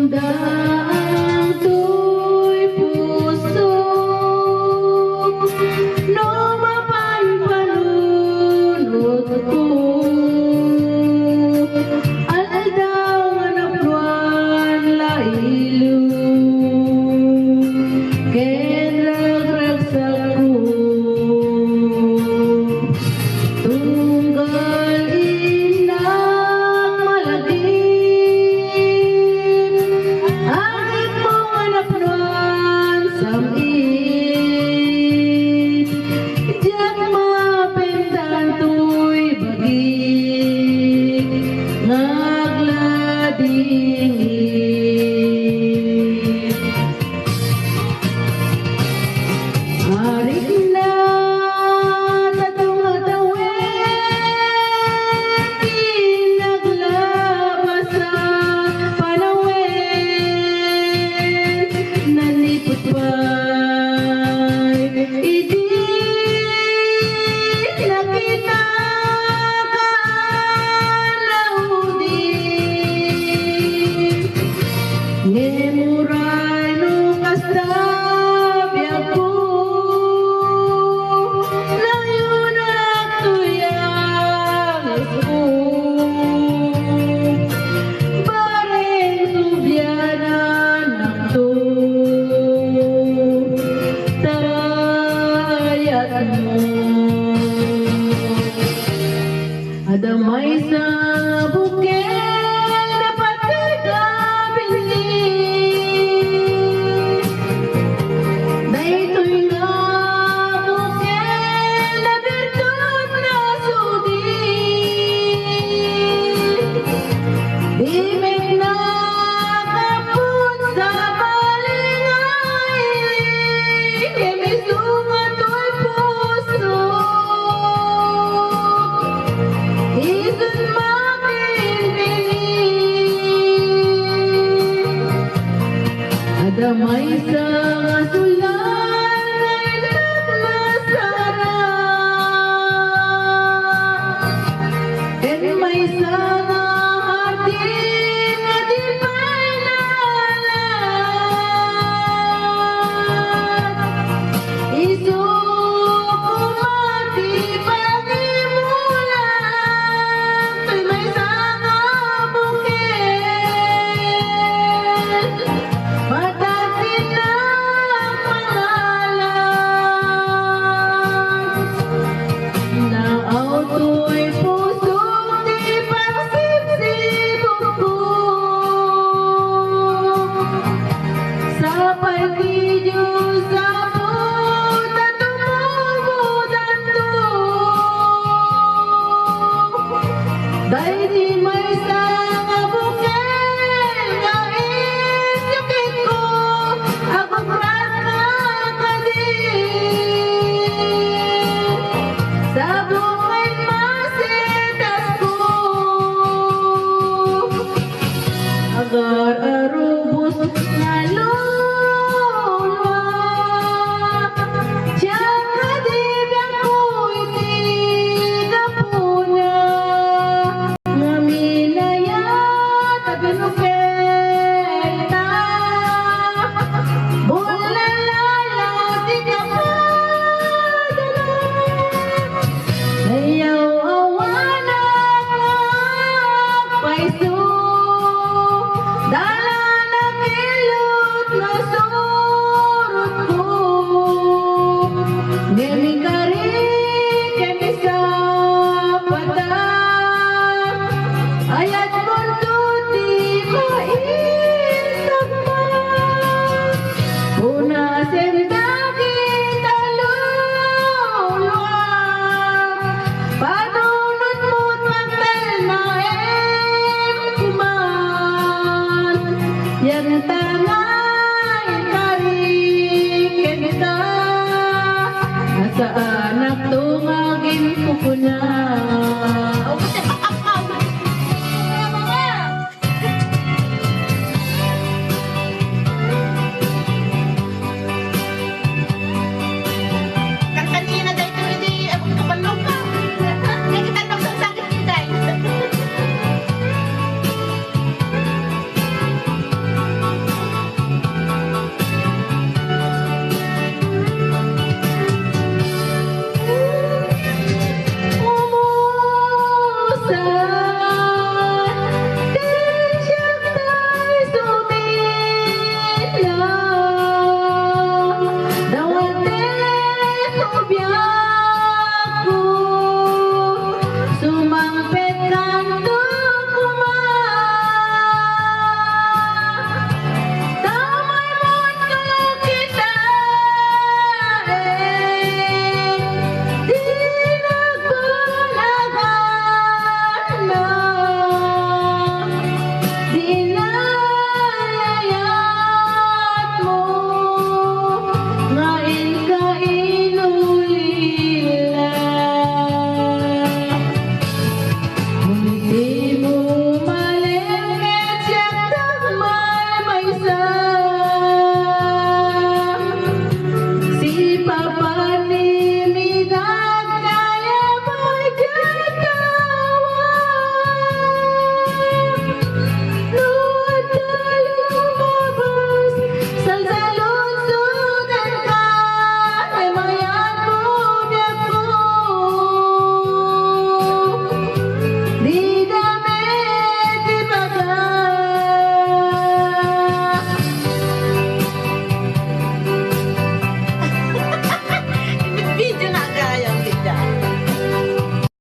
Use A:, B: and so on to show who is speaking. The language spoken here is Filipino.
A: daang to'y puso no mapanpanunod ko. Aldaw nga na buwan lailo ken ragragsak ko. Tunggal inak malagim agit mong anak nuan samit diyak mapendan to'y bagit ngagladingit. Harit na tatong atawin pinaglabas sa panawin nalipot pa'y idi nakita kalaudin ngemuray no kastabya ko layon at tuyang ko bareng subyanan ako tayat mo adamay sa bukid dapat kagabilin daytoy nga bukid na birtud na sudin di may nakapun sa balingay kemisungan to'y puso isun mapinpilin adamay sa ngasulan ay nagmasarap en may sa nga hardin nga di pa'y nalat isukumati pagimulan to'y may sa nga bukid matatin na pangalan naaw to'y pusong di pagsipsipog ko sa pagkidyo sa puta tumubudan to dahil di may sa nga bukid nga isyukit ko ako prat na kadin sa bukid masitas ko agar arubos na lulwa siyang kadibiyang ko'y tigapuna nga minaya taginuketa bulalala di ka padala ayaw awanan paiso dala na kilot na surot ko nemi kari kemi sa pata ayat mundo di maisag pa una sendagi talulwa panunod mo't magtal na kuman yan tangay karikin kita sa anak tungagin ko na